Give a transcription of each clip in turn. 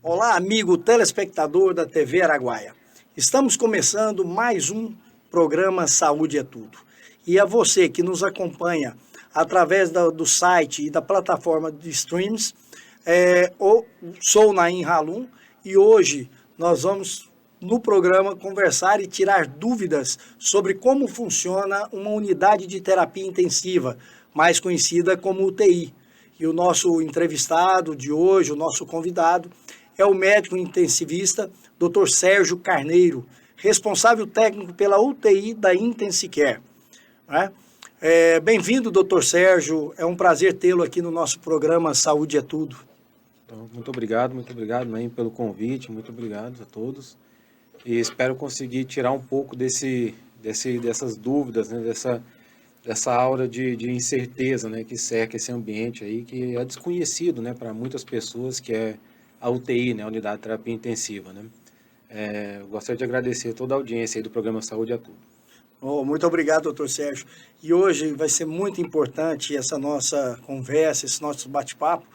Olá, amigo telespectador da TV Araguaia. Estamos começando mais um programa Saúde é Tudo. E a você que nos acompanha através do site e da plataforma de streams, sou Naim Halum e hoje nós vamos no programa conversar e tirar dúvidas sobre como funciona uma unidade de terapia intensiva, mais conhecida como UTI. E o nosso entrevistado de hoje, o nosso convidado, é o médico intensivista Dr. Sérgio Carneiro, responsável técnico pela UTI da Intensicare. Né? Bem-vindo, Dr. Sérgio. É um prazer tê-lo aqui no nosso programa Saúde é Tudo. Então, muito obrigado, Naim, pelo convite. Muito obrigado a todos. E espero conseguir tirar um pouco dessas dúvidas, né, dessa aura de incerteza, né, que cerca esse ambiente aí, que é desconhecido, né, para muitas pessoas, que é a UTI, né, a Unidade de Terapia Intensiva, né. Eu gostaria de agradecer toda a audiência aí do programa Saúde é Tudo. Muito obrigado, doutor Sérgio. E hoje vai ser muito importante essa nossa conversa, esse nosso bate-papo,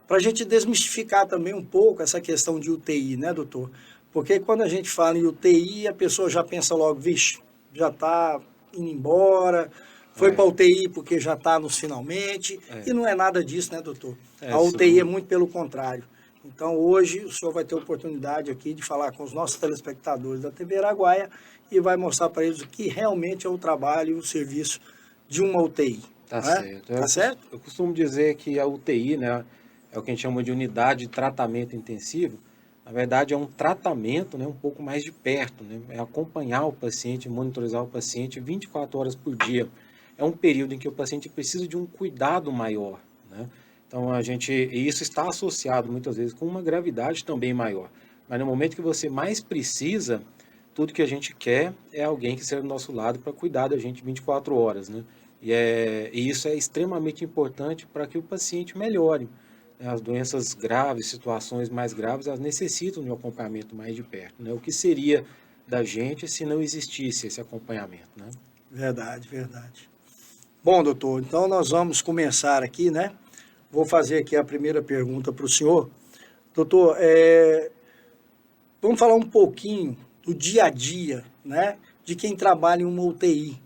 para a gente desmistificar também um pouco essa questão de UTI, né, doutor? Porque quando a gente fala em UTI, a pessoa já pensa logo, vixe, já está indo embora, foi para a UTI porque já está nos finalmente, e não é nada disso, né, doutor? A UTI é muito pelo contrário. Então, hoje, o senhor vai ter a oportunidade aqui de falar com os nossos telespectadores da TV Araguaia e vai mostrar para eles o que realmente é o trabalho e o serviço de uma UTI. Tá certo. Tá certo? Eu costumo dizer que a UTI, né, é o que a gente chama de unidade de tratamento intensivo. Na verdade, é um tratamento, né, um pouco mais de perto, né? É acompanhar o paciente, monitorizar o paciente 24 horas por dia. É um período em que o paciente precisa de um cuidado maior, né? Então, e isso está associado muitas vezes com uma gravidade também maior. Mas no momento que você mais precisa, tudo que a gente quer é alguém que esteja do nosso lado para cuidar da gente 24 horas, né? E isso é extremamente importante para que o paciente melhore. As doenças graves, situações mais graves, elas necessitam de um acompanhamento mais de perto, né? O que seria da gente se não existisse esse acompanhamento, né? Verdade, verdade. Bom, doutor, então nós vamos começar aqui, né? Vou fazer aqui a primeira pergunta para o senhor. Doutor, vamos falar um pouquinho do dia a dia, né? De quem trabalha em uma UTI.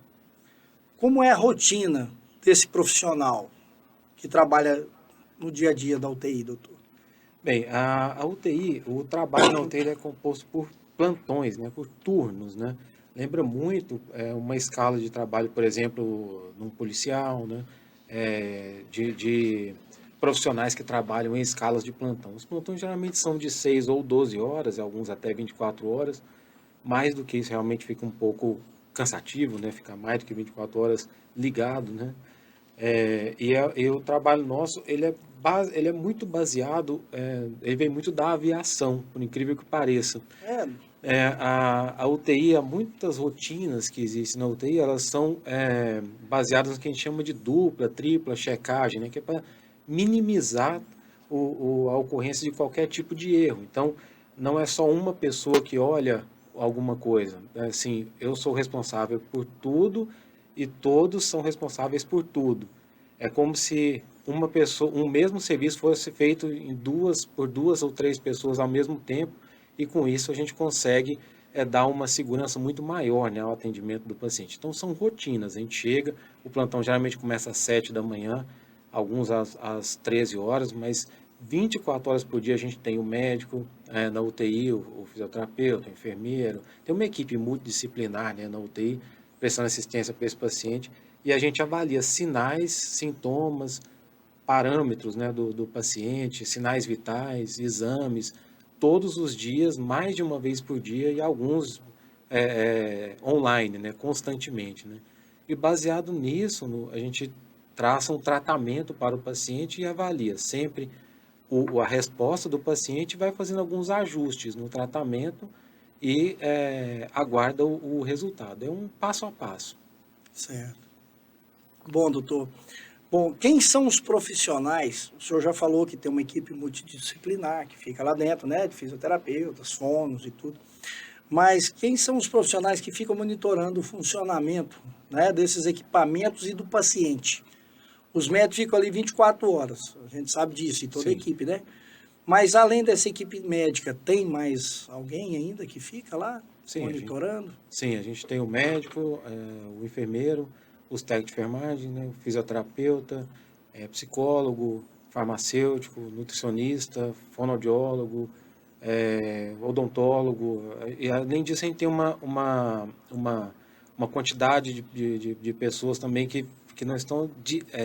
Como é a rotina desse profissional que trabalha no dia a dia da UTI, doutor? Bem, a UTI, o trabalho na UTI ele é composto por plantões, né, por turnos, né? Lembra muito uma escala de trabalho, por exemplo, num policial, né? De profissionais que trabalham em escalas de plantão. Os plantões geralmente são de 6 ou 12 horas, alguns até 24 horas. Mais do que isso, realmente fica um pouco cansativo, né? Ficar mais do que 24 horas ligado, né? E o trabalho nosso, ele é muito baseado, ele vem muito da aviação, por incrível que pareça. A UTI, há muitas rotinas que existem na UTI, elas são baseadas no que a gente chama de dupla, tripla checagem, né? Que é para minimizar a ocorrência de qualquer tipo de erro. Então, não é só uma pessoa que olha alguma coisa. Assim, eu sou responsável por tudo e todos são responsáveis por tudo. É como se um mesmo serviço fosse feito por duas ou três pessoas ao mesmo tempo, e com isso a gente consegue dar uma segurança muito maior, né, ao atendimento do paciente. Então são rotinas, a gente chega, o plantão geralmente começa às 7 da manhã, alguns às 13 horas, mas 24 horas por dia a gente tem o médico na UTI, o fisioterapeuta, o enfermeiro, tem uma equipe multidisciplinar, né, na UTI, prestando assistência para esse paciente, e a gente avalia sinais, sintomas, parâmetros, né, do paciente, sinais vitais, exames, todos os dias, mais de uma vez por dia, e alguns online, né, constantemente, né. E baseado nisso, a gente traça um tratamento para o paciente e avalia sempre a resposta do paciente, vai fazendo alguns ajustes no tratamento e aguarda o resultado. É um passo a passo. Certo. Bom, doutor. Bom, quem são os profissionais? O senhor já falou que tem uma equipe multidisciplinar que fica lá dentro, né? De fisioterapeutas, fonos e tudo. Mas quem são os profissionais que ficam monitorando o funcionamento, né, desses equipamentos e do paciente? Os médicos ficam ali 24 horas, a gente sabe disso, e toda a equipe, né? Mas além dessa equipe médica, tem mais alguém ainda que fica lá Sim, monitorando? sim, a gente tem o médico, o enfermeiro, os técnicos de enfermagem, né, o fisioterapeuta, psicólogo, farmacêutico, nutricionista, fonoaudiólogo, odontólogo. E além disso, a gente tem uma quantidade de pessoas também que não estão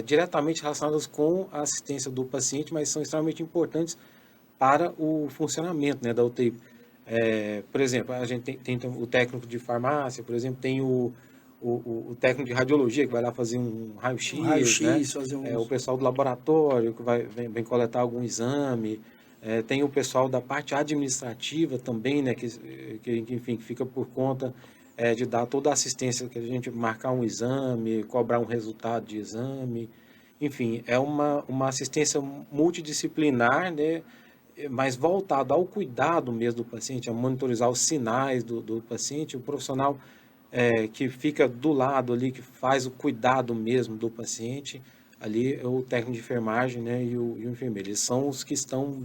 diretamente relacionadas com a assistência do paciente, mas são extremamente importantes para o funcionamento, né, da UTI. Por exemplo, a gente tem o técnico de farmácia, por exemplo, tem o técnico de radiologia que vai lá fazer um Um raio-x, né? raio-x, fazer O uns... pessoal do laboratório que vem coletar algum exame. Tem o pessoal da parte administrativa também, né? Enfim, que fica por conta de dar toda a assistência que a gente marcar um exame, cobrar um resultado de exame. Enfim, é uma assistência multidisciplinar, né? Mais voltado ao cuidado mesmo do paciente, a monitorizar os sinais do paciente, o profissional que fica do lado ali, que faz o cuidado mesmo do paciente, ali é o técnico de enfermagem, né, e o enfermeiro. Eles são os que estão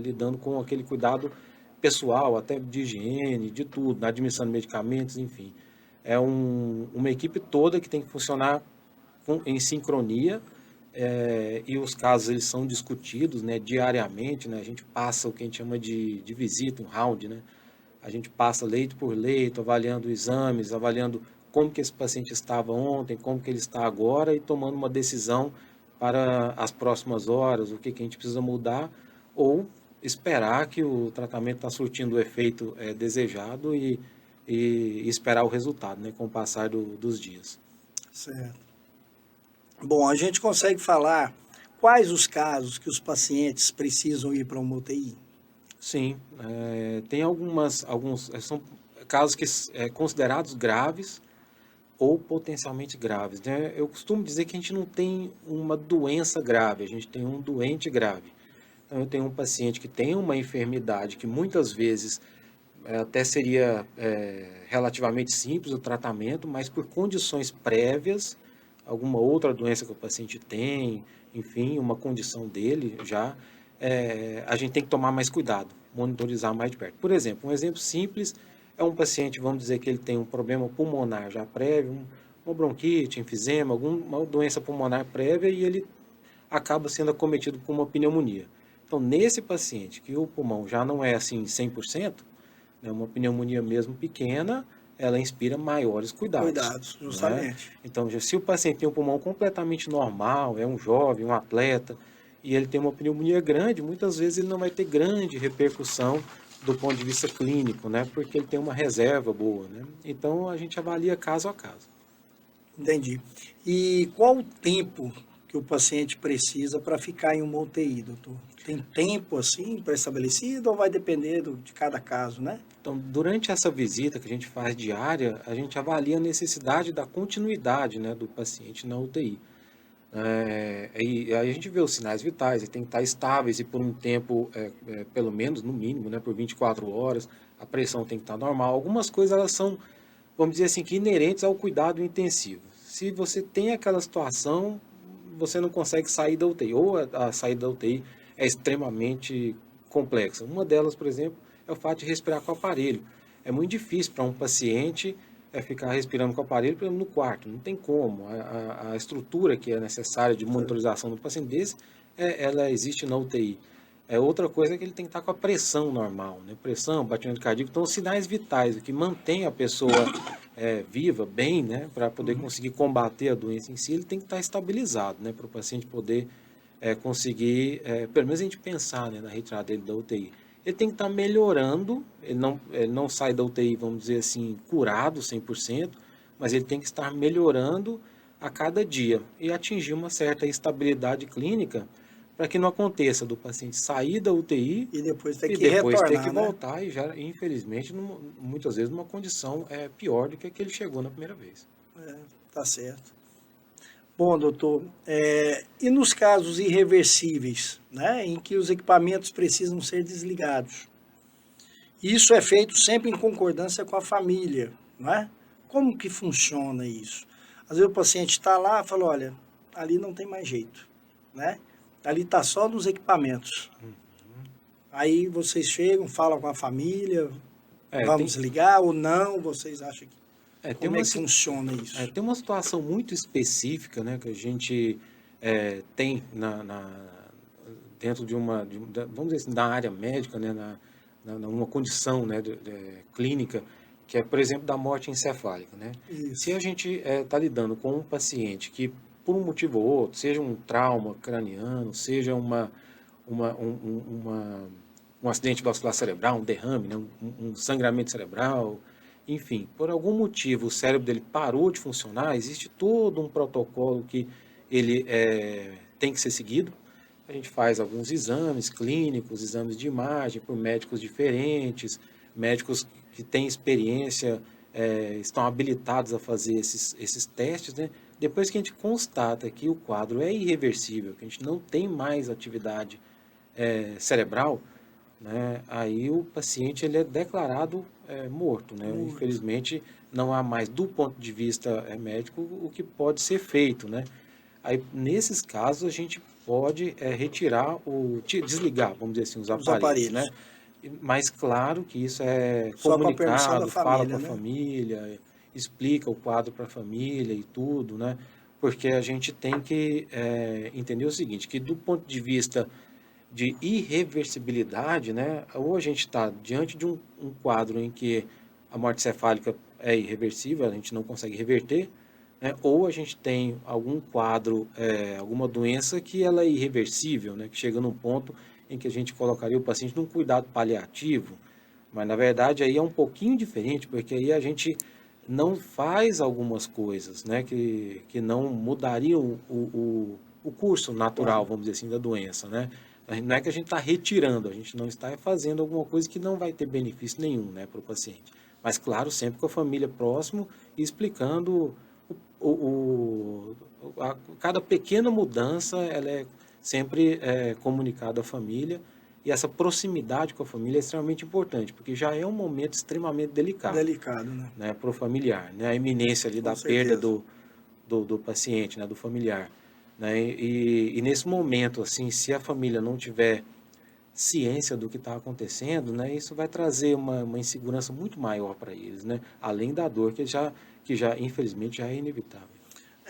lidando com aquele cuidado pessoal, até de higiene, de tudo, administrando medicamentos, enfim. É uma equipe toda que tem que funcionar em sincronia, e os casos eles são discutidos, né, diariamente, né, a gente passa o que a gente chama de visita, um round, né, a gente passa leito por leito, avaliando exames, avaliando como que esse paciente estava ontem, como que ele está agora e tomando uma decisão para as próximas horas, o que que a gente precisa mudar ou esperar que o tratamento está surtindo o efeito desejado e esperar o resultado, né, com o passar dos dias. Certo. Bom, a gente consegue falar quais os casos que os pacientes precisam ir para uma UTI? Sim, tem alguns são casos que considerados graves ou potencialmente graves, né? Eu costumo dizer que a gente não tem uma doença grave, a gente tem um doente grave. Então, eu tenho um paciente que tem uma enfermidade que muitas vezes até seria relativamente simples o tratamento, mas por condições prévias, alguma outra doença que o paciente tem, enfim, uma condição dele já, a gente tem que tomar mais cuidado, monitorizar mais de perto. Por exemplo, um exemplo simples é um paciente, vamos dizer que ele tem um problema pulmonar já prévio, uma bronquite, enfisema, alguma doença pulmonar prévia e ele acaba sendo acometido com uma pneumonia. Então, nesse paciente que o pulmão já não é assim 100%, né, uma pneumonia mesmo pequena, ela inspira maiores cuidados, Cuidados, né? justamente. Então, se o paciente tem um pulmão completamente normal, é um jovem, um atleta, e ele tem uma pneumonia grande, muitas vezes ele não vai ter grande repercussão do ponto de vista clínico, né? Porque ele tem uma reserva boa, né? Então, a gente avalia caso a caso. Entendi. E qual o tempo que o paciente precisa para ficar em uma UTI, doutor? Tem tempo assim pré-estabelecido ou vai depender de cada caso, né? Então, durante essa visita que a gente faz diária, a gente avalia a necessidade da continuidade, né, do paciente na UTI. E aí a gente vê os sinais vitais, ele tem que estar estáveis e por um tempo, pelo menos, no mínimo, né, por 24 horas, a pressão tem que estar normal. Algumas coisas, elas são, vamos dizer assim, que inerentes ao cuidado intensivo. Se você tem aquela situação, você não consegue sair da UTI, ou a saída da UTI é extremamente complexa. Uma delas, por exemplo, é o fato de respirar com o aparelho. É muito difícil para um paciente ficar respirando com o aparelho, por exemplo, no quarto. Não tem como. A estrutura que é necessária de monitorização do paciente desse, ela existe na UTI. Outra coisa é que ele tem que estar com a pressão normal, né? Pressão, batimento cardíaco. Então, os sinais vitais, o que mantém a pessoa viva, bem, né? Para poder conseguir combater a doença em si, ele tem que estar estabilizado, né? Para o paciente poder conseguir, pelo menos a gente pensar, né, na retirada dele da UTI. Ele tem que estar melhorando, ele não sai da UTI, vamos dizer assim, curado 100%, mas ele tem que estar melhorando a cada dia e atingir uma certa estabilidade clínica para que não aconteça do paciente sair da UTI E depois ter e que depois ter que retornar, né? voltar e já, infelizmente, muitas vezes numa condição pior do que a que ele chegou na primeira vez. Tá certo. Bom, doutor, e nos casos irreversíveis, né, em que os equipamentos precisam ser desligados? Isso é feito sempre em concordância com a família, não é? Como que funciona isso? Às vezes o paciente está lá e fala, olha, ali não tem mais jeito, né? Ali está só nos equipamentos. Aí vocês chegam, falam com a família, vamos tem, ligar ou não? Vocês acham que... tem Como uma, é que funciona isso? tem uma situação muito específica, né, que a gente tem dentro vamos dizer assim, da área médica, né, numa condição, né, clínica, que é, por exemplo, da morte encefálica, né? Isso. Se a gente está lidando com um paciente que, por um motivo ou outro, seja um trauma craniano, seja um acidente vascular cerebral, um derrame, né, um sangramento cerebral, enfim, por algum motivo o cérebro dele parou de funcionar, existe todo um protocolo que ele tem que ser seguido. A gente faz alguns exames clínicos, exames de imagem por médicos diferentes, médicos que têm experiência, estão habilitados a fazer esses testes, né? Depois que a gente constata que o quadro é irreversível, que a gente não tem mais atividade cerebral, né? Aí o paciente ele é declarado morto, né? Morto. Infelizmente não há mais, do ponto de vista médico, o que pode ser feito, né? Aí nesses casos a gente pode desligar, vamos dizer assim, os aparelhos, né? Mas claro que isso é Só com a permissão comunicado, da fala família, com a né? família, explica o quadro para a família e tudo, né? Porque a gente tem que entender o seguinte, que do ponto de vista de irreversibilidade, né? Ou a gente está diante de um quadro em que a morte cefálica é irreversível, a gente não consegue reverter, né? Ou a gente tem algum quadro, alguma doença que ela é irreversível, né? Que chega num ponto em que a gente colocaria o paciente num cuidado paliativo, mas na verdade aí é um pouquinho diferente, porque aí a gente não faz algumas coisas, né? Que não mudariam o curso natural, vamos dizer assim, da doença, né? Não é que a gente está retirando, a gente não está fazendo alguma coisa que não vai ter benefício nenhum, né, para o paciente. Mas, claro, sempre com a família próximo e explicando cada pequena mudança, ela é sempre comunicada à família, e essa proximidade com a família é extremamente importante, porque já é um momento extremamente delicado. Delicado, né? Para o familiar, né? A iminência ali Com da certeza. perda do paciente, né? Do familiar. Né? E nesse momento, assim, se a família não tiver ciência do que está acontecendo, né? Isso vai trazer uma insegurança muito maior para eles, né? Além da dor que já infelizmente, já é inevitável.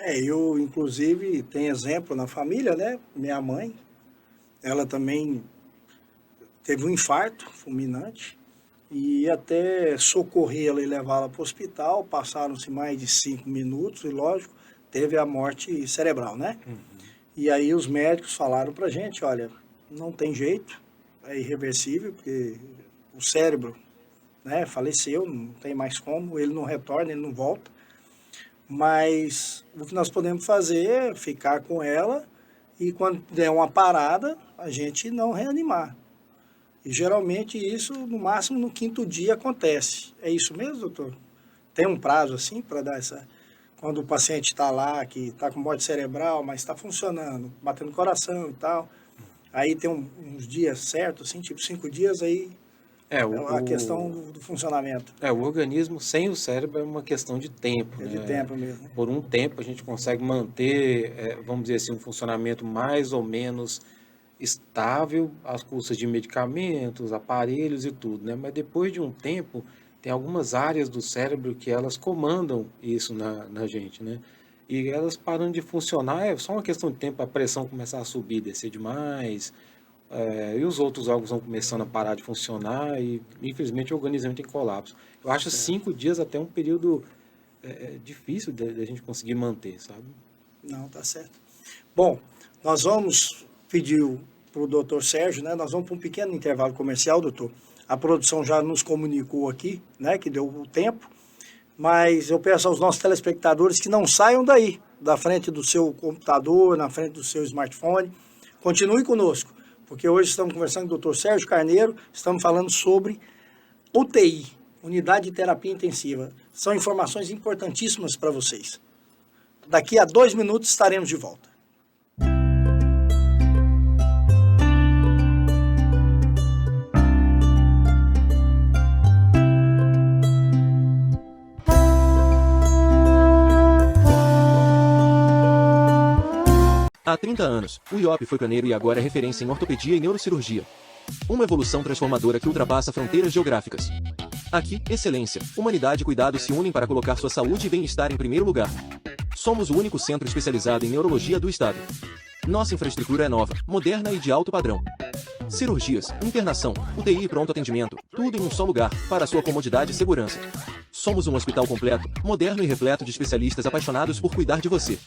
Eu, inclusive, tenho exemplo na família, né? Minha mãe, ela também teve um infarto fulminante e até socorrê-la e levá-la para o hospital, passaram-se mais de 5 minutos e, lógico, teve a morte cerebral, né? Uhum. E aí os médicos falaram pra gente, olha, não tem jeito, é irreversível, porque o cérebro, né, faleceu, não tem mais como, ele não retorna, ele não volta. Mas o que nós podemos fazer é ficar com ela e quando der uma parada, a gente não reanimar. E geralmente isso, no máximo, no 5º dia acontece. É isso mesmo, doutor? Tem um prazo assim para dar essa... Quando o paciente está lá, que está com morte cerebral, mas está funcionando, batendo coração e tal, aí tem uns dias certos, assim, tipo 5 dias, aí a questão do funcionamento. O organismo sem o cérebro é uma questão de tempo. É de tempo mesmo. Por um tempo a gente consegue manter, vamos dizer assim, um funcionamento mais ou menos estável, às custas de medicamentos, aparelhos e tudo, né? Mas depois de um tempo, tem algumas áreas do cérebro que elas comandam isso na gente, né? E elas parando de funcionar, é só uma questão de tempo, a pressão começar a subir, descer demais, e os outros órgãos vão começando a parar de funcionar e, infelizmente, o organismo entra em colapso. Eu acho 5 dias até um período difícil de a gente conseguir manter, sabe? Não, tá certo. Bom, nós vamos pedir para o doutor Sérgio, né? Nós vamos para um pequeno intervalo comercial, doutor. A produção já nos comunicou aqui, né, que deu o tempo, mas eu peço aos nossos telespectadores que não saiam daí, da frente do seu computador, na frente do seu smartphone. Continue conosco, porque hoje estamos conversando com o doutor Sérgio Carneiro, estamos falando sobre UTI, Unidade de Terapia Intensiva. São informações importantíssimas para vocês. Daqui a 2 minutos estaremos de volta. Há 30 anos, o IOP foi pioneiro e agora é referência em ortopedia e neurocirurgia. Uma evolução transformadora que ultrapassa fronteiras geográficas. Aqui, excelência, humanidade e cuidado se unem para colocar sua saúde e bem-estar em primeiro lugar. Somos o único centro especializado em neurologia do estado. Nossa infraestrutura é nova, moderna e de alto padrão. Cirurgias, internação, UTI e pronto atendimento, tudo em um só lugar, para sua comodidade e segurança. Somos um hospital completo, moderno e repleto de especialistas apaixonados por cuidar de você.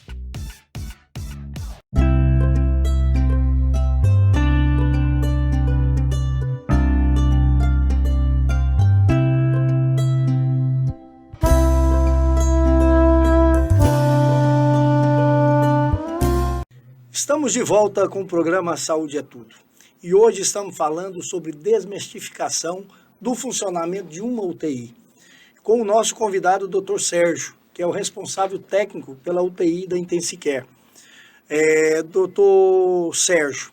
Estamos de volta com o programa Saúde é Tudo. E hoje estamos falando sobre desmistificação do funcionamento de uma UTI. Com o nosso convidado, o Dr. Sérgio, que é o responsável técnico pela UTI da Intensicare. Dr. Sérgio,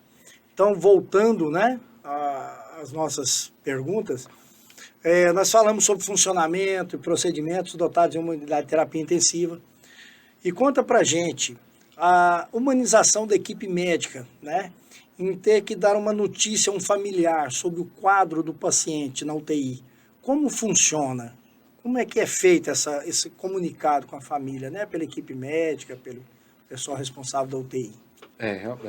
então voltando, né, às nossas perguntas, nós falamos sobre funcionamento e procedimentos dotados de uma unidade de terapia intensiva. E conta pra gente a humanização da equipe médica, né, em ter que dar uma notícia a um familiar sobre o quadro do paciente na UTI. Como funciona? Como é que é feito esse comunicado com a família, né, pela equipe médica, pelo pessoal responsável da UTI?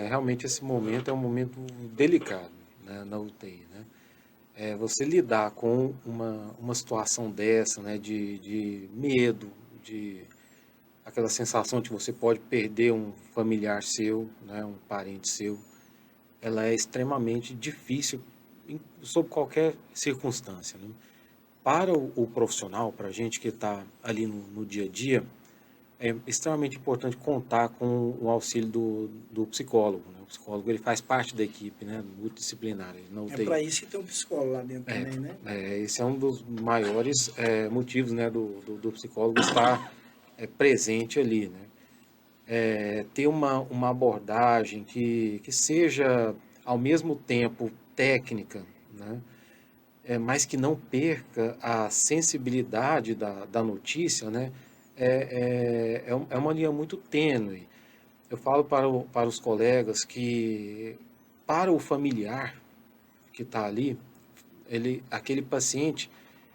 Realmente esse momento é um momento delicado, né, na UTI, né? Você lidar com uma situação dessa, né, de medo, de aquela sensação de que você pode perder um familiar seu, né, um parente seu, ela é extremamente difícil sob qualquer circunstância, né? Para o profissional, para a gente que está ali no dia a dia, é extremamente importante contar com o auxílio do psicólogo, né? O psicólogo, ele faz parte da equipe, né, multidisciplinar na UTI. É para isso que tem um psicólogo lá dentro também, né? Esse é um dos maiores motivos, né, do psicólogo estar presente ali, né? Ter uma abordagem que seja, ao mesmo tempo, técnica, né? Mas que não perca a sensibilidade da notícia, né? É uma linha muito tênue. Eu falo para os colegas que, para o familiar que está ali, aquele paciente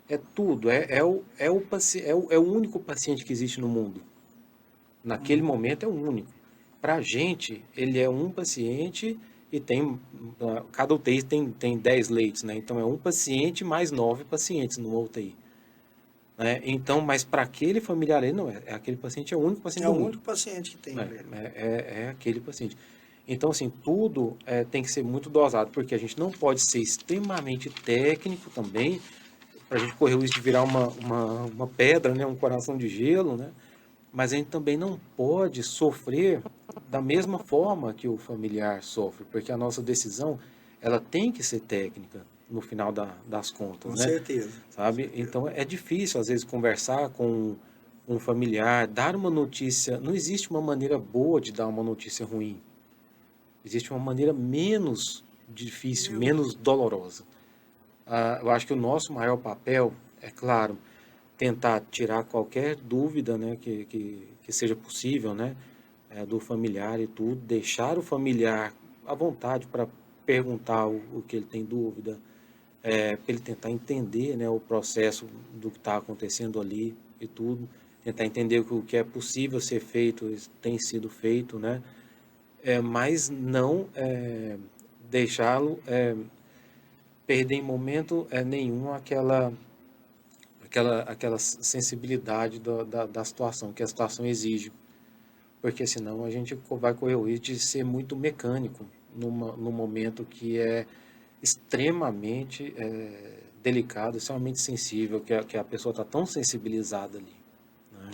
é tudo, é o único paciente que existe no mundo. Naquele momento é o único. Para a gente, ele é um paciente e cada UTI tem 10 leitos, né? Então é um paciente mais 9 pacientes numa UTI. Né? Então, mas para aquele familiar ali, não aquele paciente é o único paciente do mundo. É o único paciente que tem. É aquele paciente. Então, assim, tudo tem que ser muito dosado, porque a gente não pode ser extremamente técnico também, para a gente correr o risco de virar uma pedra, né? Um coração de gelo, né? Mas a gente também não pode sofrer da mesma forma que o familiar sofre, porque a nossa decisão, ela tem que ser técnica no final das contas, Com né? certeza. Sabe? Então é difícil às vezes conversar com um familiar, dar uma notícia. Não existe uma maneira boa de dar uma notícia ruim. Existe uma maneira menos difícil, menos dolorosa. Eu acho que o nosso maior papel, é claro, tentar tirar qualquer dúvida, né, que seja possível, né, do familiar e tudo, deixar o familiar à vontade para perguntar o que ele tem dúvida, para ele tentar entender, né, o processo do que está acontecendo ali e tudo, tentar entender o que é possível ser feito, tem sido feito, né, mas não deixá-lo perder em momento nenhum aquela sensibilidade da situação, que a situação exige. Porque senão a gente vai correr o risco de ser muito mecânico num momento que é extremamente delicado, extremamente sensível, que a pessoa está tão sensibilizada ali.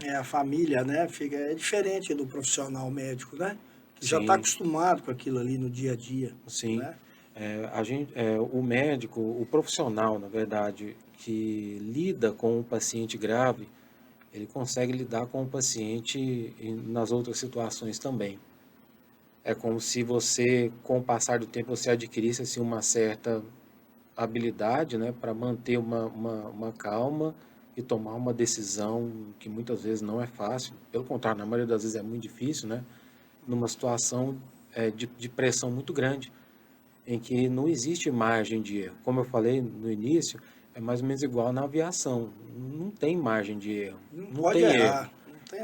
Né? A família, né, é diferente do profissional médico, né? Que já está acostumado com aquilo ali no dia a dia. Sim. Né? O médico, o profissional, na verdade, que lida com um paciente grave, ele consegue lidar com o paciente nas outras situações também. É como se você, com o passar do tempo, você adquirisse assim, uma certa habilidade, né, para manter uma calma e tomar uma decisão que muitas vezes não é fácil. Pelo contrário, na maioria das vezes é muito difícil, né, numa situação de pressão muito grande. em que não existe margem de erro. Como eu falei no início, é mais ou menos igual na aviação. Não tem margem de erro. Não Não pode tem erro. errar.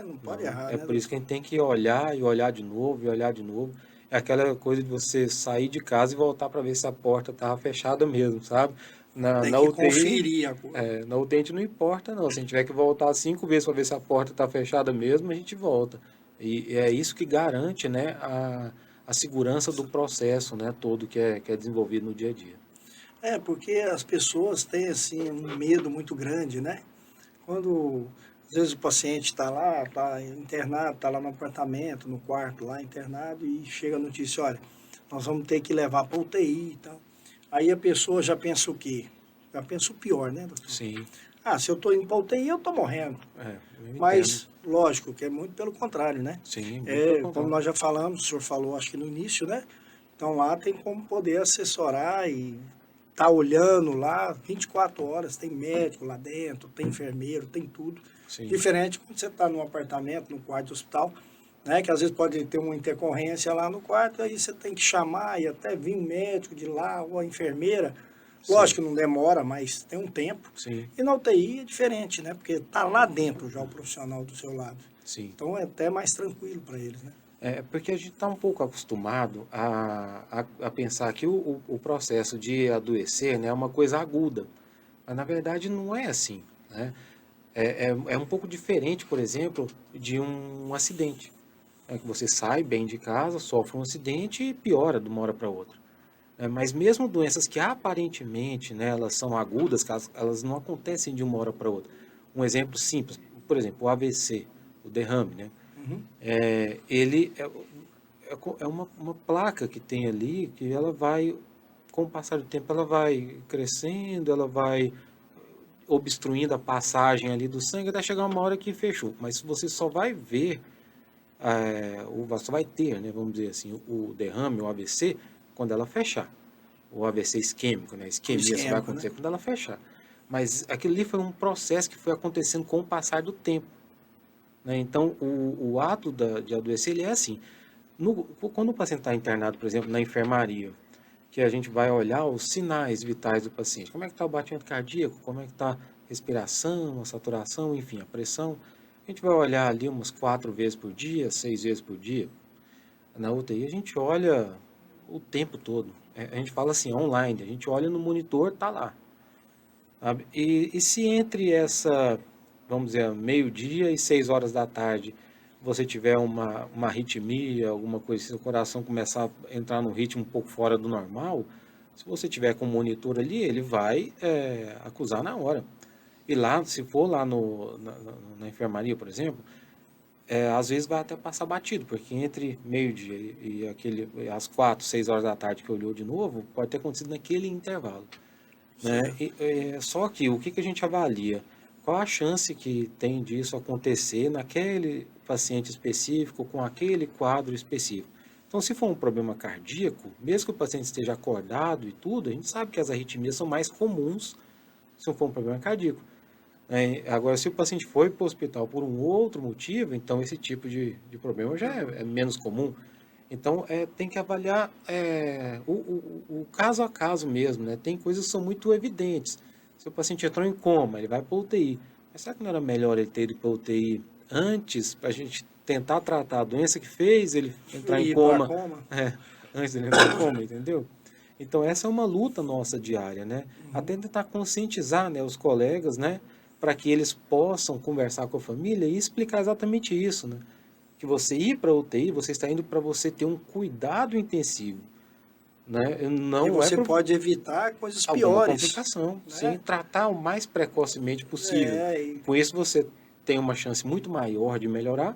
Não pode errar, É né, por isso que a doutor? gente tem que olhar e olhar de novo e olhar de novo. É aquela coisa de você sair de casa e voltar para ver se a porta estava fechada mesmo, sabe? Na, Tem na que UTI, conferir a coisa. na UTI a gente não importa não. Se a gente tiver que voltar 5 vezes para ver se a porta está fechada mesmo, a gente volta. E é isso que garante, né, a segurança do processo, né, todo que é desenvolvido no dia a dia. É, porque as pessoas têm, assim, um medo muito grande, né? Quando, às vezes, o paciente está lá, está internado, está lá no apartamento, no quarto, lá internado, e chega a notícia, olha, nós vamos ter que levar para UTI e tal. Aí a pessoa já pensa o quê? Já pensa o pior, né, doutor? Sim, Ah, se eu estou indo para UTI, eu estou morrendo. eu entendo. Mas, lógico, que é muito pelo contrário, né? Sim, muito pelo É, como contrário. nós já falamos, o senhor falou, acho que no início, né? Então lá tem como poder assessorar e tá olhando lá 24 horas, tem médico lá dentro, tem enfermeiro, tem tudo. Sim, Diferente quando você está num apartamento, num quarto de hospital, né? Que às vezes pode ter uma intercorrência lá no quarto, aí você tem que chamar e até vir um médico de lá ou a enfermeira. sim, Lógico que não demora, mas tem um tempo. sim, E na UTI é diferente, né? Porque tá lá dentro já o profissional do seu lado. sim. Então é até mais tranquilo para eles, né? É porque a gente está um pouco acostumado a pensar que o processo de adoecer, né, é uma coisa aguda. Mas na verdade não é assim, né? É um pouco diferente, por exemplo, de um acidente. É que você sai bem de casa, sofre um acidente e piora de uma hora para outra. Mas mesmo doenças que aparentemente, né, elas são agudas, que elas não acontecem de uma hora para outra. Um exemplo simples, por exemplo, o AVC, o derrame, né? Uhum. Ele é uma placa que tem ali que ela vai, com o passar do tempo, ela vai crescendo, ela vai obstruindo a passagem ali do sangue até chegar uma hora que fechou. Mas você só vai ver, só vai ter, né, vamos dizer assim, o derrame, o AVC, quando ela fechar. O AVC isquêmico, né? O Isquemia só vai isquêmico, né? acontecer quando ela fechar. Mas aquilo ali foi um processo que foi acontecendo com o passar do tempo, né? Então, o ato de adoecer, ele é assim. Quando o paciente está internado, por exemplo, na enfermaria, que a gente vai olhar os sinais vitais do paciente, como é que está o batimento cardíaco, como é que está a respiração, a saturação, enfim, a pressão, a gente vai olhar ali umas 4 vezes por dia, 6 vezes por dia. Na UTI a gente olha o tempo todo. A gente fala assim, online, a gente olha no monitor, tá lá. Sabe? E se entre vamos dizer, meio-dia e 6 horas da tarde, você tiver uma arritmia, alguma coisa, se o coração começar a entrar num ritmo um pouco fora do normal, se você tiver com o monitor ali, ele vai acusar na hora. E lá, se for lá na enfermaria, por exemplo, às vezes vai até passar batido, porque entre meio-dia às 4, 6 horas da tarde que olhou de novo, pode ter acontecido naquele intervalo, né? Certo. Só que o que a gente avalia? Qual a chance que tem disso acontecer naquele paciente específico, com aquele quadro específico? Então, se for um problema cardíaco, mesmo que o paciente esteja acordado e tudo, a gente sabe que as arritmias são mais comuns se não for um problema cardíaco. Agora, se o paciente foi para o hospital por um outro motivo, então esse tipo de problema já é menos comum. Então, tem que avaliar o caso a caso mesmo, né? Tem coisas que são muito evidentes. Se o paciente entrou em coma, ele vai para a UTI. Mas será que não era melhor ele ter ido para a UTI antes, para a gente tentar tratar a doença que fez ele entrar em E ir para coma, coma. antes dele entrar em coma, entendeu? Então, essa é uma luta nossa diária, né? Uhum. Até tentar conscientizar, né, os colegas, né, para que eles possam conversar com a família e explicar exatamente isso, né? Que você ir para a UTI, você está indo para você ter um cuidado intensivo, né? E Não é você para pode evitar coisas alguma piores, complicação, sim, né? tratar o mais precocemente possível. É, Com isso você tem uma chance muito maior de melhorar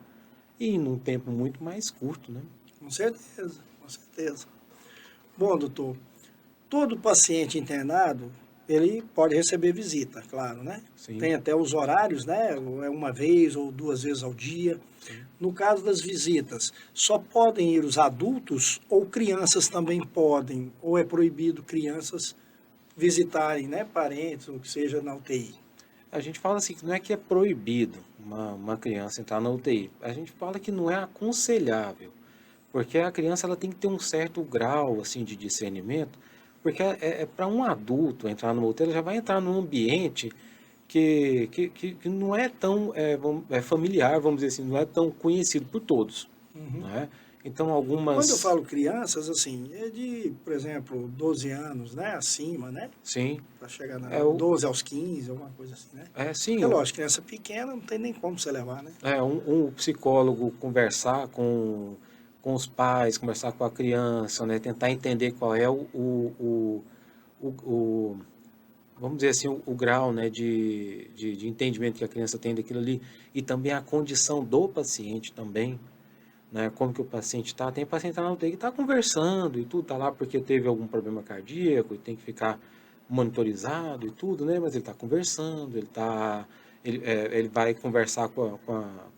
e num tempo muito mais curto, né? com certeza, com certeza. Bom, doutor, todo paciente internado, ele pode receber visita, claro, né? Sim, Tem até os horários, né? É uma vez ou 2 vezes ao dia. sim. No caso das visitas, só podem ir os adultos ou crianças também podem? Ou é proibido crianças visitarem, né? Parentes ou que seja na UTI? A gente fala assim que não é que é proibido uma criança entrar na UTI. A gente fala que não é aconselhável. Porque a criança ela tem que ter um certo grau assim de discernimento, porque para um adulto entrar no outeiro, já vai entrar num ambiente que não é tão familiar, vamos dizer assim, não é tão conhecido por todos, né? Então algumas... Quando eu falo crianças, assim, é de, por exemplo, 12 anos, né, acima, né? Sim. Para chegar na 12 aos 15, alguma coisa assim, né? Sim. Porque, lógico, criança pequena não tem nem como você levar, né? Um psicólogo conversar com os pais, conversar com a criança, né? Tentar entender qual é vamos dizer assim, o grau, né, de entendimento que a criança tem daquilo ali, e também a condição do paciente também, né, como que o paciente está. Tem paciente lá no UTI que está conversando e tudo, está lá porque teve algum problema cardíaco e tem que ficar monitorizado e tudo, né, mas ele está conversando, ele vai conversar com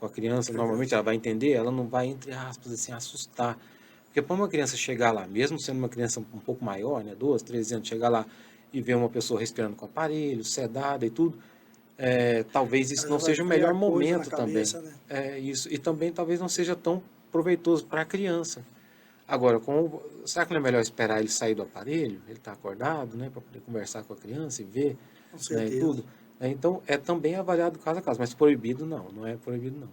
a criança, normalmente ela vai entender, ela não vai, entre aspas, assim, assustar. Porque para uma criança chegar lá, mesmo sendo uma criança um pouco maior, né, 12, 13 anos, chegar lá e ver uma pessoa respirando com aparelho, sedada e tudo, talvez isso não seja o melhor momento também. Né? Isso. E também talvez não seja tão proveitoso para a criança. Agora, será que não é melhor esperar ele sair do aparelho? Ele está acordado, né, para poder conversar com a criança e ver, né, e tudo. Então, é também avaliado caso a caso, mas proibido não é proibido não.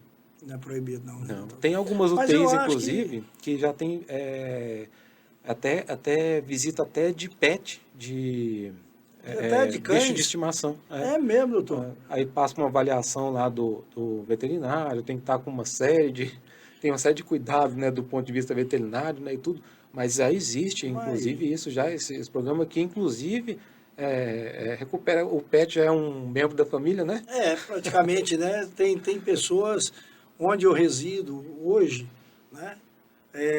Não é proibido não. Não. Tem algumas UTIs, inclusive, que já tem até visita até de pet, até de cães. Bicho de estimação. É mesmo, doutor. Aí passa uma avaliação lá do veterinário, tem que estar com uma série de cuidados, né, do ponto de vista veterinário, né, e tudo. Mas já existe, inclusive, isso já, esse programa que, inclusive, recupera, o pet já é um membro da família, né? Praticamente, né? Tem pessoas onde eu resido hoje, né?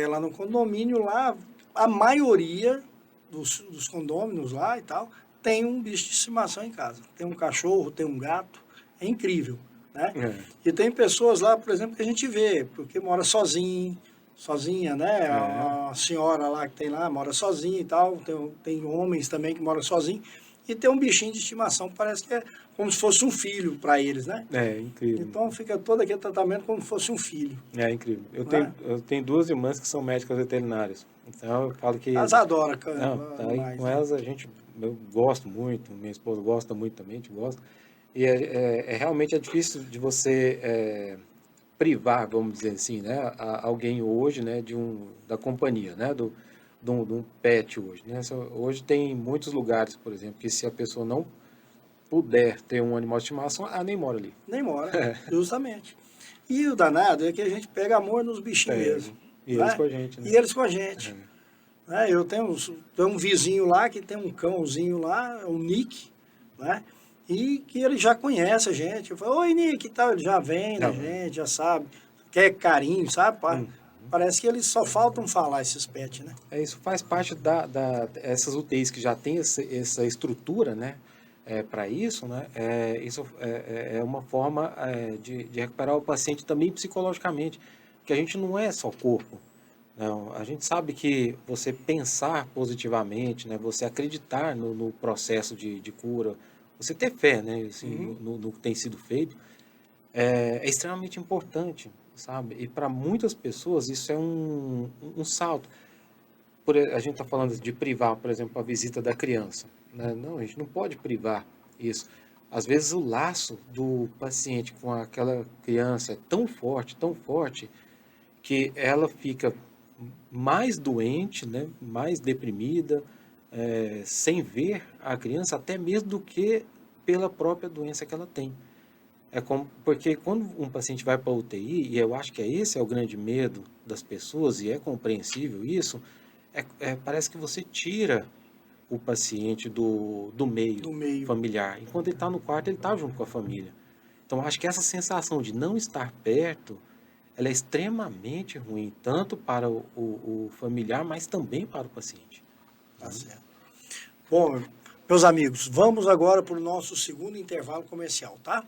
Lá no condomínio, lá, a maioria dos condôminos lá e tal, tem um bicho de estimação em casa. Tem um cachorro, tem um gato, é incrível, né? E tem pessoas lá, por exemplo, que a gente vê, porque mora sozinha, né? A senhora lá que tem lá mora sozinha e tal, tem homens também que moram sozinhos, e tem um bichinho de estimação, parece que é como se fosse um filho para eles, né? Incrível. Então fica todo aquele tratamento como se fosse um filho. Incrível. Eu tenho duas irmãs que são médicas veterinárias, então eu falo que... Elas adoram. Com elas eu gosto muito, minha esposa gosta muito também, a gente gosta, e realmente é difícil de você privar, vamos dizer assim, né, alguém hoje, né, da companhia, né, de um pet hoje, né? Hoje tem muitos lugares, por exemplo, que se a pessoa não puder ter um animal de estimação, nem mora ali. Nem mora, justamente. E o danado é que a gente pega amor nos bichinhos mesmo. E eles com a gente, né? E eles com a gente. Eu tenho um vizinho lá que tem um cãozinho lá, o Nick, né? E que ele já conhece a gente. Eu falo, oi, Nick, e tal. Ele já vem da gente, já sabe. Quer carinho, sabe, pai? Parece que eles só faltam falar, esses pets, né? Isso faz parte essas UTIs que já tem essa estrutura, né? Para isso, né? Isso é uma forma de recuperar o paciente também psicologicamente, porque a gente não é só corpo. Não, a gente sabe que você pensar positivamente, né? Você acreditar no processo de cura, você ter fé, né? Assim, no que tem sido feito, é extremamente importante. Sabe? E para muitas pessoas isso é um salto. A gente está falando de privar, por exemplo, a visita da criança, né? Não, a gente não pode privar isso. Às vezes o laço do paciente com aquela criança é tão forte, que ela fica mais doente, né? Mais deprimida, sem ver a criança, até mesmo do que pela própria doença que ela tem. Porque quando um paciente vai para a UTI, e eu acho que esse é o grande medo das pessoas, e é compreensível isso, parece que você tira o paciente do meio familiar. Enquanto ele está no quarto, ele está junto com a família. Então, acho que essa sensação de não estar perto, ela é extremamente ruim, tanto para o familiar, mas também para o paciente. Tá certo. Bom, meus amigos, vamos agora para o nosso segundo intervalo comercial, tá?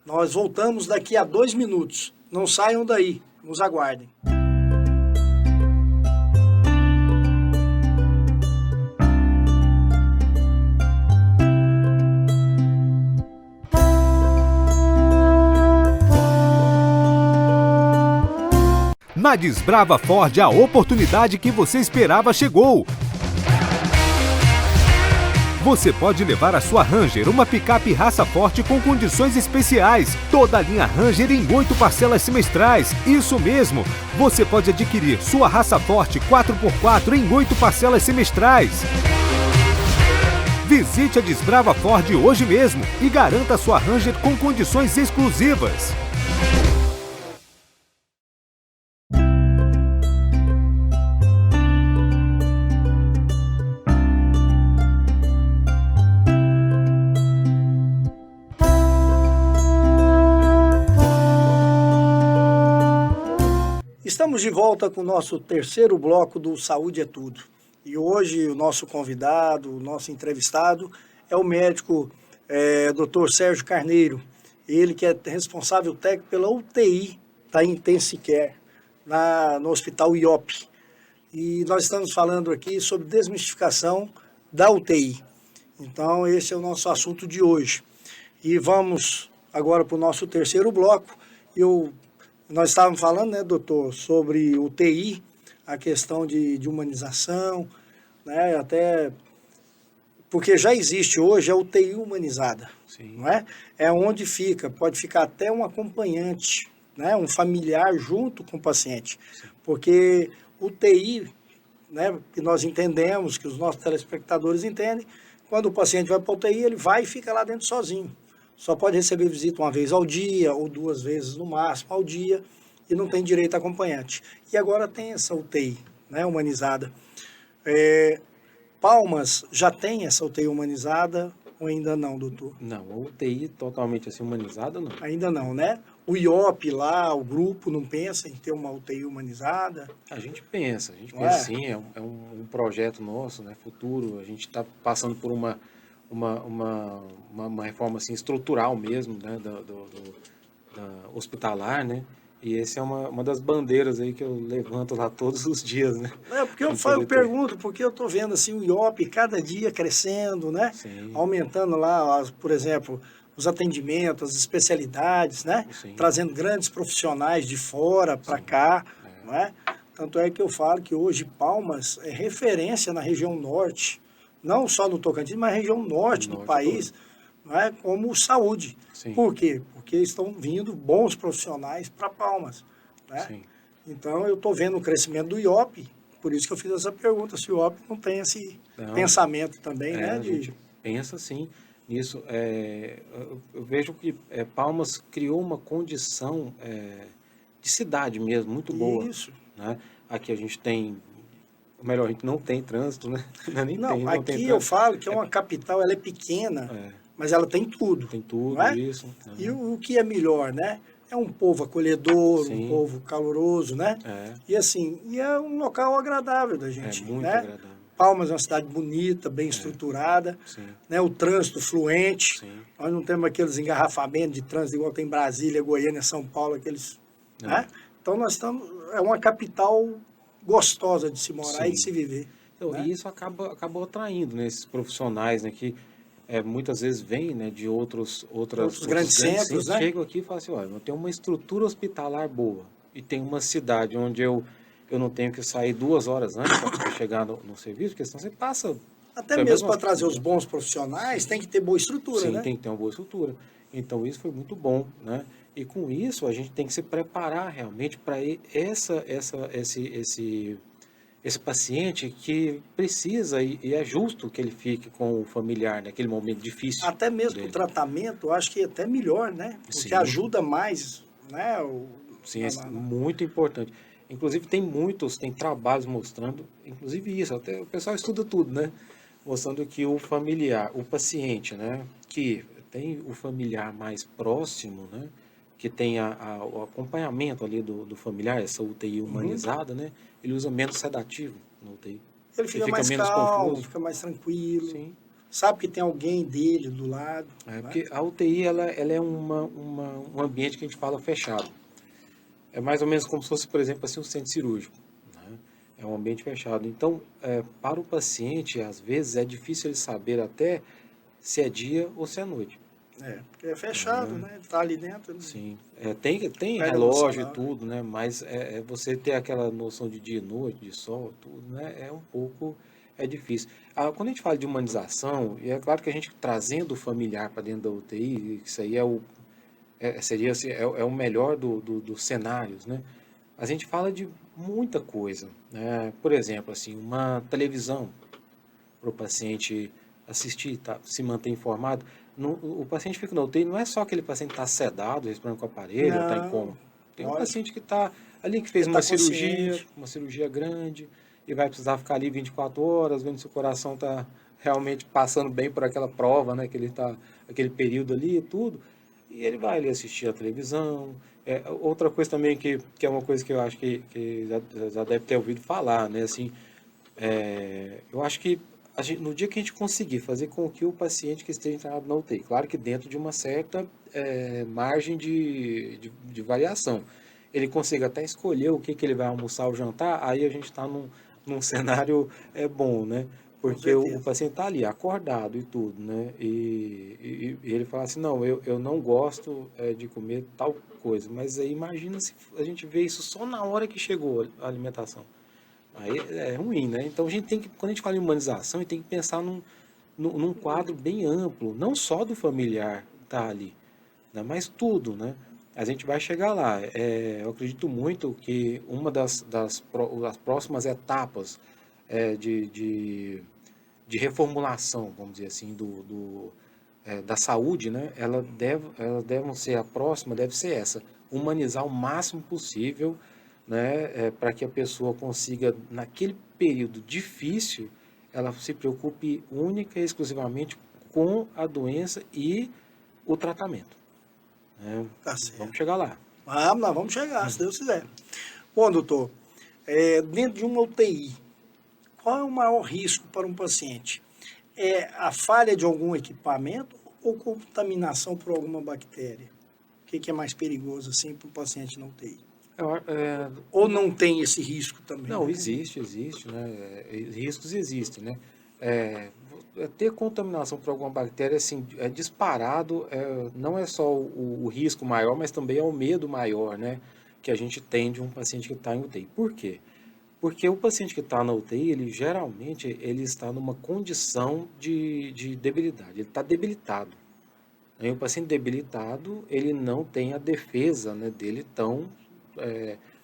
Nós voltamos daqui a 2 minutos. Não saiam daí, nos aguardem. Na Desbrava Ford, a oportunidade que você esperava chegou. Você pode levar a sua Ranger, uma picape raça forte com condições especiais. Toda a linha Ranger em 8 parcelas semestrais. Isso mesmo! Você pode adquirir sua raça forte 4x4 em 8 parcelas semestrais. Visite a Desbrava Ford hoje mesmo e garanta sua Ranger com condições exclusivas. Estamos de volta com o nosso terceiro bloco do Saúde é Tudo. E hoje o nosso convidado, o nosso entrevistado é o médico Dr. Sérgio Carneiro. Ele que é responsável técnico pela UTI da Intensive Care no Hospital IOP. E nós estamos falando aqui sobre desmistificação da UTI. Então esse é o nosso assunto de hoje. E vamos agora para o nosso terceiro bloco. Nós estávamos falando, né, doutor, sobre UTI, a questão de humanização, né, até porque já existe hoje a UTI humanizada. Sim. Não é? É onde pode ficar até um acompanhante, né, um familiar junto com o paciente. Sim. Porque UTI, né, que nós entendemos, que os nossos telespectadores entendem, quando o paciente vai para a UTI, ele vai e fica lá dentro sozinho. Só pode receber visita uma vez ao dia ou 2 vezes no máximo ao dia e não tem direito a acompanhante. E agora tem essa UTI, né, humanizada. Palmas já tem essa UTI humanizada ou ainda não, doutor? Não, a UTI totalmente assim humanizada não. Ainda não, né? O IOP lá, o grupo, não pensa em ter uma UTI humanizada? A gente pensa sim, é um projeto nosso, né, futuro. A gente está passando por uma reforma assim, estrutural mesmo, né, da hospitalar, né? E essa é uma das bandeiras aí que eu levanto lá todos os dias, né? Porque eu pergunto, porque eu estou vendo assim, o IOP cada dia crescendo, né? Sim. Aumentando lá, por exemplo, os atendimentos, as especialidades, né? Sim. Trazendo grandes profissionais de fora para cá, não é? Tanto é que eu falo que hoje Palmas é referência na região norte, não só no Tocantins, mas na região norte do país, não é? Como saúde. Sim. Por quê? Porque estão vindo bons profissionais para Palmas, né? Sim. Então, eu estou vendo o crescimento do IOP, por isso que eu fiz essa pergunta, se o IOP não tem esse pensamento também, né? A gente pensa sim nisso. Eu vejo que Palmas criou uma condição de cidade mesmo, muito boa. Isso. Né? Aqui a gente tem... Ou melhor, a gente não tem trânsito, né? Aqui eu falo que é uma capital, ela é pequena, mas ela tem tudo. Tem tudo, não é? Isso. E o que é melhor, né? É um povo acolhedor, Sim. um povo caloroso, né? E assim, é um local agradável da gente, muito né? agradável. Palmas é uma cidade bonita, bem estruturada, né? O trânsito fluente. Sim. Nós não temos aqueles engarrafamentos de trânsito igual tem em Brasília, Goiânia, São Paulo, aqueles... Né? Então nós estamos... É uma capital gostosa de se morar e de se viver. Então, né? E isso acabou atraindo, né, esses profissionais, né, que muitas vezes vêm, né, de outros grandes centros, né? Chegam aqui e falam assim, olha, eu tenho uma estrutura hospitalar boa e tem uma cidade onde eu não tenho que sair 2 horas antes para chegar no serviço, porque senão você passa... Até mesmo para trazer os bons profissionais, tem que ter boa estrutura, Sim, né? tem que ter uma boa estrutura. Então, isso foi muito bom, né? E com isso, a gente tem que se preparar realmente para esse paciente que precisa e é justo que ele fique com o familiar naquele momento difícil. Até mesmo dele. o tratamento, eu acho que é até melhor, né? Porque ajuda mais, né? Sim, é muito importante. Inclusive, tem trabalhos mostrando, inclusive isso, até o pessoal estuda tudo, né? Mostrando que o familiar, o paciente, né? Que tem o familiar mais próximo, né? Que tem o acompanhamento ali do familiar, essa UTI humanizada, né? Ele usa menos sedativo no UTI. Ele fica mais menos calmo, confuso. fica mais tranquilo. Sim. Sabe que tem alguém dele do lado. Porque a UTI, ela é um ambiente que a gente fala fechado. É mais ou menos como se fosse, por exemplo, assim, um centro cirúrgico. Né? É um ambiente fechado. Então, para o paciente, às vezes, é difícil ele saber até se é dia ou se é noite. Porque é fechado, né? Ele tá ali dentro. Né? Sim. Tem Pega relógio e emocional. tudo, né? Mas você ter aquela noção de dia e noite, de sol, tudo, né? É um pouco difícil. Quando a gente fala de humanização, e é claro que a gente trazendo o familiar para dentro da UTI, isso aí seria assim, o melhor dos cenários, né? A gente fala de muita coisa, né? Por exemplo, assim, uma televisão para o paciente assistir, se manter informado. O paciente fica na UTI, não é só aquele paciente que está sedado, respirando com o aparelho, ou está em coma. Não, Tem um lógico. paciente que está ali, que fez Ele tá cirurgia, consciente. uma cirurgia grande, e vai precisar ficar ali 24 horas, vendo se o coração está realmente passando bem por aquela prova, né, que ele está, aquele período ali e tudo. E ele vai ali assistir a televisão. Outra coisa também que é uma coisa que eu acho que já deve ter ouvido falar, né, assim, eu acho que no dia que a gente conseguir fazer com que o paciente que esteja internado na UTI, claro que dentro de uma certa margem de variação, ele consiga até escolher o que ele vai almoçar ou jantar, aí a gente está num cenário bom, né? Porque o paciente está ali, acordado e tudo, né? E ele fala assim, não, eu não gosto de comer tal coisa, mas aí imagina se a gente vê isso só na hora que chegou a alimentação. Aí é ruim, né? Então a gente tem que, quando a gente fala em humanização, a gente tem que pensar num quadro bem amplo, não só do familiar estar ali, né? Mas tudo, né? A gente vai chegar lá. Eu acredito muito que uma das próximas etapas de reformulação, vamos dizer assim, da saúde, né? Elas devem ser, a próxima deve ser essa, humanizar o máximo possível, né, para que a pessoa consiga, naquele período difícil, ela se preocupe única e exclusivamente com a doença e o tratamento. Né? Tá certo. Vamos chegar lá. Nós vamos chegar, se Deus quiser. Bom, doutor, dentro de uma UTI, qual é o maior risco para um paciente? É a falha de algum equipamento ou contaminação por alguma bactéria? O que é mais perigoso assim para um paciente na UTI? Ou não tem esse risco também? Não, né? existe, né? Riscos existem, né? Ter contaminação por alguma bactéria, assim, disparado, não é só o risco maior, mas também é o medo maior, né? Que a gente tem de um paciente que está em UTI. Por quê? Porque o paciente que está na UTI, ele geralmente está numa condição de debilidade, ele está debilitado. E o paciente debilitado, ele não tem a defesa, né, dele tão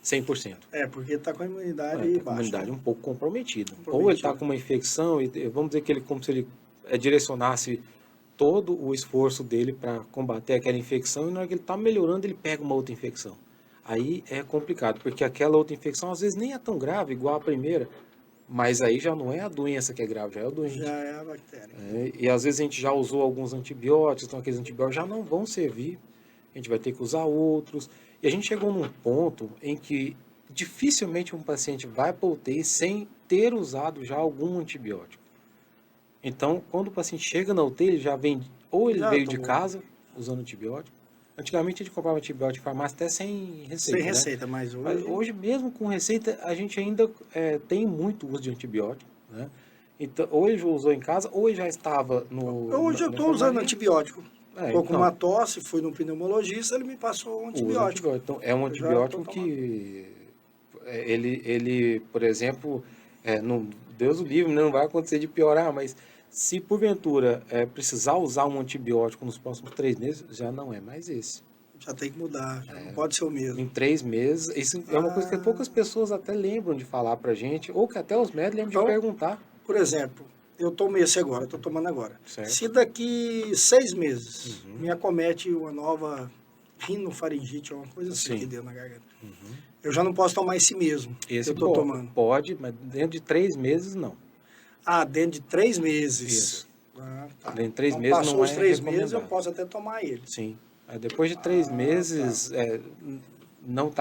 100%. Porque ele está com a imunidade Com a baixa. imunidade um pouco comprometida. Comprometida. Ou ele está com uma infecção, e vamos dizer que ele como se ele direcionasse todo o esforço dele para combater aquela infecção, e na hora que ele está melhorando, ele pega uma outra infecção. Aí é complicado, porque aquela outra infecção às vezes nem é tão grave igual a primeira, mas aí já não é a doença que é grave, já é o doente. Já é a bactéria. E às vezes a gente já usou alguns antibióticos, então aqueles antibióticos já não vão servir, a gente vai ter que usar outros. E a gente chegou num ponto em que dificilmente um paciente vai para UTI sem ter usado já algum antibiótico. Então, quando o paciente chega na UTI, ele já vem, ou ele veio de casa usando antibiótico. Antigamente a gente comprava antibiótico em farmácia até sem receita. Sem receita, né? mas hoje... Mas hoje, mesmo com receita, a gente ainda tem muito uso de antibiótico, né? Então, ou ele já usou em casa, ou ele já estava no... Hoje eu estou usando antibiótico. Estou com então, uma tosse, fui no pneumologista, ele me passou um antibiótico. Então, é um antibiótico que ele, por exemplo, Deus o livre, não vai acontecer de piorar, mas se porventura precisar usar um antibiótico nos próximos 3 meses, já não é mais esse. Já tem que mudar, já não pode ser o mesmo. Em 3 meses, isso é uma coisa que poucas pessoas até lembram de falar pra gente, ou que até os médicos lembram de perguntar. Por exemplo, eu tomei esse agora, estou tomando agora. Certo. Se daqui 6 meses me acomete uma nova rinofaringite, uma coisa assim que deu na garganta, eu já não posso tomar esse mesmo Esse que eu estou tomando. Pode, mas dentro de 3 meses não. Dentro de 3 meses. Isso. Tá. Dentro de 3 então, meses passou não os 3 meses, eu recomendado. posso até tomar ele. Sim. Depois de 3 meses, não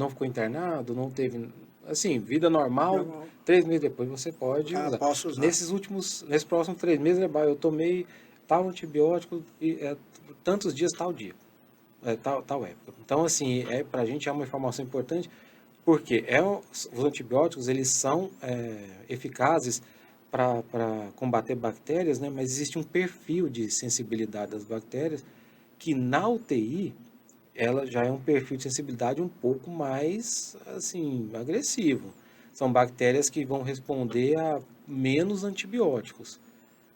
ficou internado, não teve, assim, vida normal, 3 meses depois você pode usar. Posso usar. Nesses próximos 3 meses, eu tomei tal antibiótico e tantos dias, tal dia, tal época. Então, assim, pra gente é uma informação importante, porque os antibióticos, eles são eficazes para combater bactérias, né? Mas existe um perfil de sensibilidade das bactérias que na UTI, ela já é um perfil de sensibilidade um pouco mais, assim, agressivo. São bactérias que vão responder a menos antibióticos.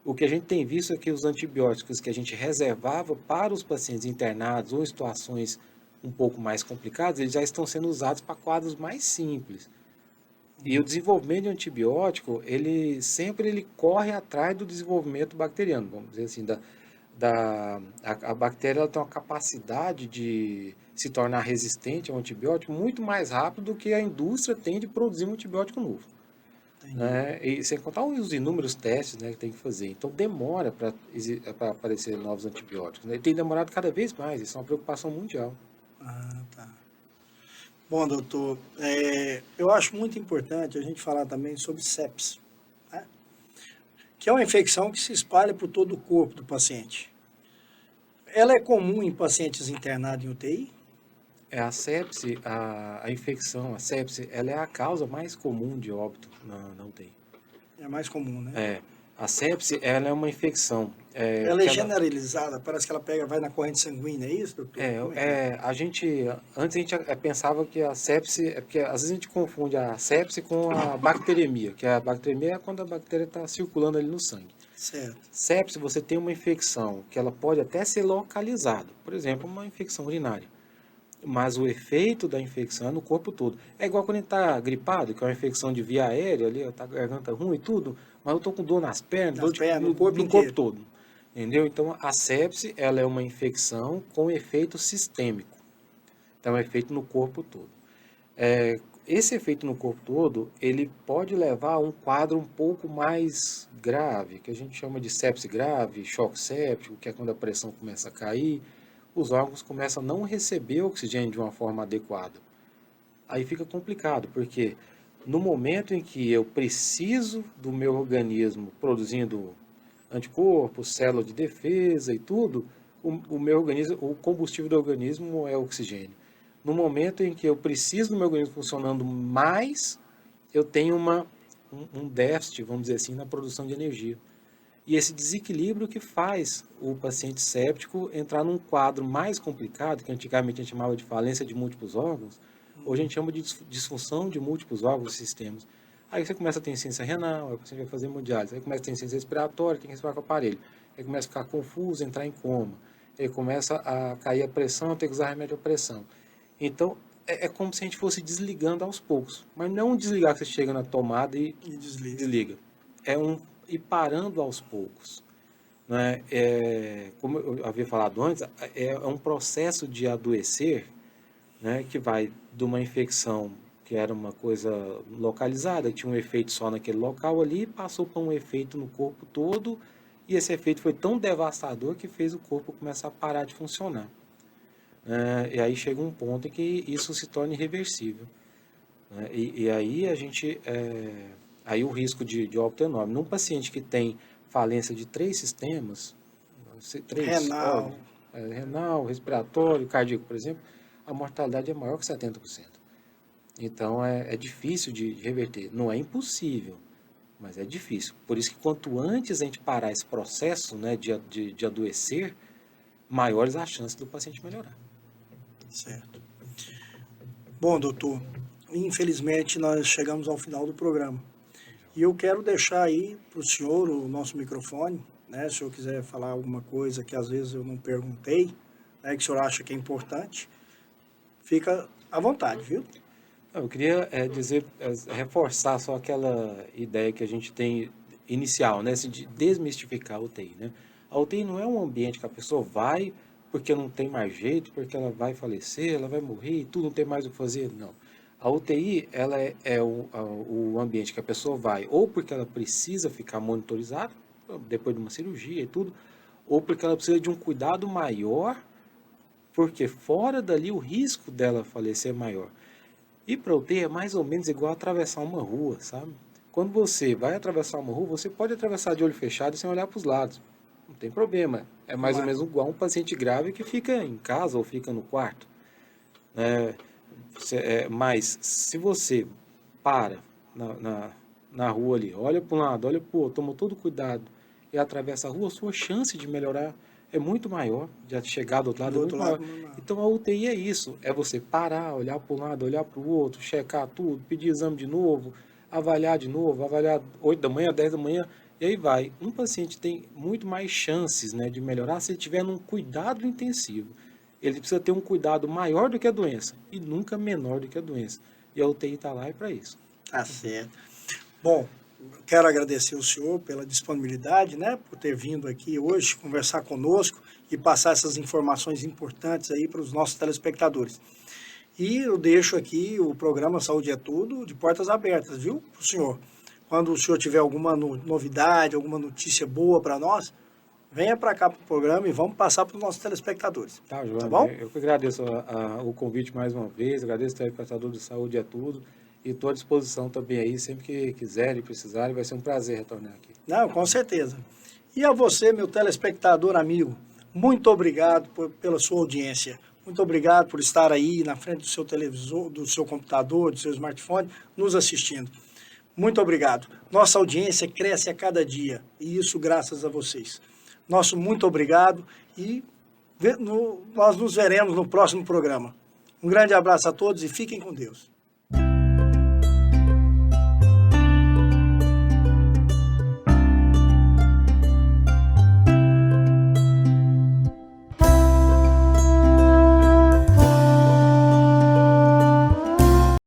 O que a gente tem visto é que os antibióticos que a gente reservava para os pacientes internados ou em situações um pouco mais complicadas, eles já estão sendo usados para quadros mais simples. E o desenvolvimento de antibiótico, ele sempre corre atrás do desenvolvimento bacteriano, vamos dizer assim, a bactéria ela tem uma capacidade de se tornar resistente ao antibiótico muito mais rápido do que a indústria tem de produzir um antibiótico novo. Né? E sem contar os inúmeros testes, né, que tem que fazer. Então demora para aparecer novos antibióticos. Né? E tem demorado cada vez mais, isso é uma preocupação mundial. Ah, tá. Bom, doutor, eu acho muito importante a gente falar também sobre sepsis, né? Que é uma infecção que se espalha por todo o corpo do paciente. Ela é comum em pacientes internados em UTI? A sepse, a infecção, a sepse, ela é a causa mais comum de óbito na UTI. É mais comum, né? A sepse, ela é uma infecção. Ela é generalizada, parece que ela vai na corrente sanguínea, é isso, doutor? Antes a gente pensava que a sepse, porque às vezes a gente confunde a sepse com a bacteremia, que a bacteremia é quando a bactéria está circulando ali no sangue. Certo. Sepse, você tem uma infecção que ela pode até ser localizada, por exemplo, uma infecção urinária. Mas o efeito da infecção é no corpo todo. É igual quando a gente está gripado, que é uma infecção de via aérea, ali, tá garganta ruim e tudo, mas eu estou com dor nas pernas, no corpo todo. Entendeu? Então, a sepse, ela é uma infecção com efeito sistêmico. Então, é efeito no corpo todo. Esse efeito no corpo todo, ele pode levar a um quadro um pouco mais grave, que a gente chama de sepse grave, choque séptico, que é quando a pressão começa a cair, os órgãos começam a não receber oxigênio de uma forma adequada. Aí fica complicado, porque no momento em que eu preciso do meu organismo produzindo anticorpos, célula de defesa e tudo, o meu organismo, o combustível do organismo é o oxigênio. No momento em que eu preciso do meu organismo funcionando mais, eu tenho um déficit, vamos dizer assim, na produção de energia. E esse desequilíbrio que faz o paciente séptico entrar num quadro mais complicado, que antigamente a gente chamava de falência de múltiplos órgãos, hoje a gente chama de disfunção de múltiplos órgãos e sistemas. Aí você começa a ter insuficiência renal, aí você vai fazer hemodiálise, aí começa a ter insuficiência respiratória, tem que respirar com o aparelho, aí começa a ficar confuso, entrar em coma, aí começa a cair a pressão, tem que usar remédio à pressão. Então, é como se a gente fosse desligando aos poucos, mas não um desligar que você chega na tomada e desliga. É ir parando aos poucos. Né? Como eu havia falado antes, é um processo de adoecer, né, que vai de uma infecção que era uma coisa localizada, que tinha um efeito só naquele local ali, passou para um efeito no corpo todo, e esse efeito foi tão devastador que fez o corpo começar a parar de funcionar. E aí chega um ponto em que isso se torna irreversível. Né? E aí a gente... Aí o risco de óbito é enorme. Num paciente que tem falência de 3 sistemas, renal, respiratório, cardíaco, por exemplo, a mortalidade é maior que 70%. Então é difícil de reverter. Não é impossível, mas é difícil. Por isso que quanto antes a gente parar esse processo, né, de adoecer, maiores as chances do paciente melhorar. Certo. Bom, doutor, infelizmente nós chegamos ao final do programa. E eu quero deixar aí para o senhor o nosso microfone, né? Se o senhor quiser falar alguma coisa que às vezes eu não perguntei, né, que o senhor acha que é importante, fica à vontade, viu? Eu queria reforçar só aquela ideia que a gente tem inicial, né, assim, de desmistificar a UTI. Né? A UTI não é um ambiente que a pessoa vai porque não tem mais jeito, porque ela vai falecer, ela vai morrer e tudo, não tem mais o que fazer, não. A UTI, ela é o ambiente que a pessoa vai, ou porque ela precisa ficar monitorizada, depois de uma cirurgia e tudo, ou porque ela precisa de um cuidado maior, porque fora dali o risco dela falecer é maior. E para a UTI é mais ou menos igual atravessar uma rua, sabe? Quando você vai atravessar uma rua, você pode atravessar de olho fechado sem olhar para os lados. Não tem problema. É mais ou menos igual um paciente grave que fica em casa ou fica no quarto. Mas se você para na rua ali, olha para um lado, olha para o outro, toma todo cuidado e atravessa a rua, a sua chance de melhorar é muito maior, já chegar do outro lado Do é outro muito lado, maior. não. Então a UTI é isso, é você parar, olhar para um lado, olhar para o outro, checar tudo, pedir exame de novo, avaliar 8 da manhã, 10 da manhã, e aí vai. Um paciente tem muito mais chances, né, de melhorar se ele tiver num cuidado intensivo. Ele precisa ter um cuidado maior do que a doença e nunca menor do que a doença. E a UTI está lá para isso. Tá certo. Bom, quero agradecer o senhor pela disponibilidade, né, por ter vindo aqui hoje conversar conosco e passar essas informações importantes aí para os nossos telespectadores. E eu deixo aqui o programa Saúde é Tudo de portas abertas, viu, para o senhor. Quando o senhor tiver alguma novidade, alguma notícia boa para nós, venha para cá para o programa e vamos passar para os nossos telespectadores. Tá, João. Tá bom? Eu que agradeço o convite mais uma vez, agradeço o telespectador de Saúde é Tudo e estou à disposição também aí, sempre que quiserem, precisarem, vai ser um prazer retornar aqui. Não, com certeza. E a você, meu telespectador amigo, muito obrigado pela sua audiência. Muito obrigado por estar aí na frente do seu televisor, do seu computador, do seu smartphone, nos assistindo. Muito obrigado. Nossa audiência cresce a cada dia e isso graças a vocês. Nosso muito obrigado e nós nos veremos no próximo programa. Um grande abraço a todos e fiquem com Deus.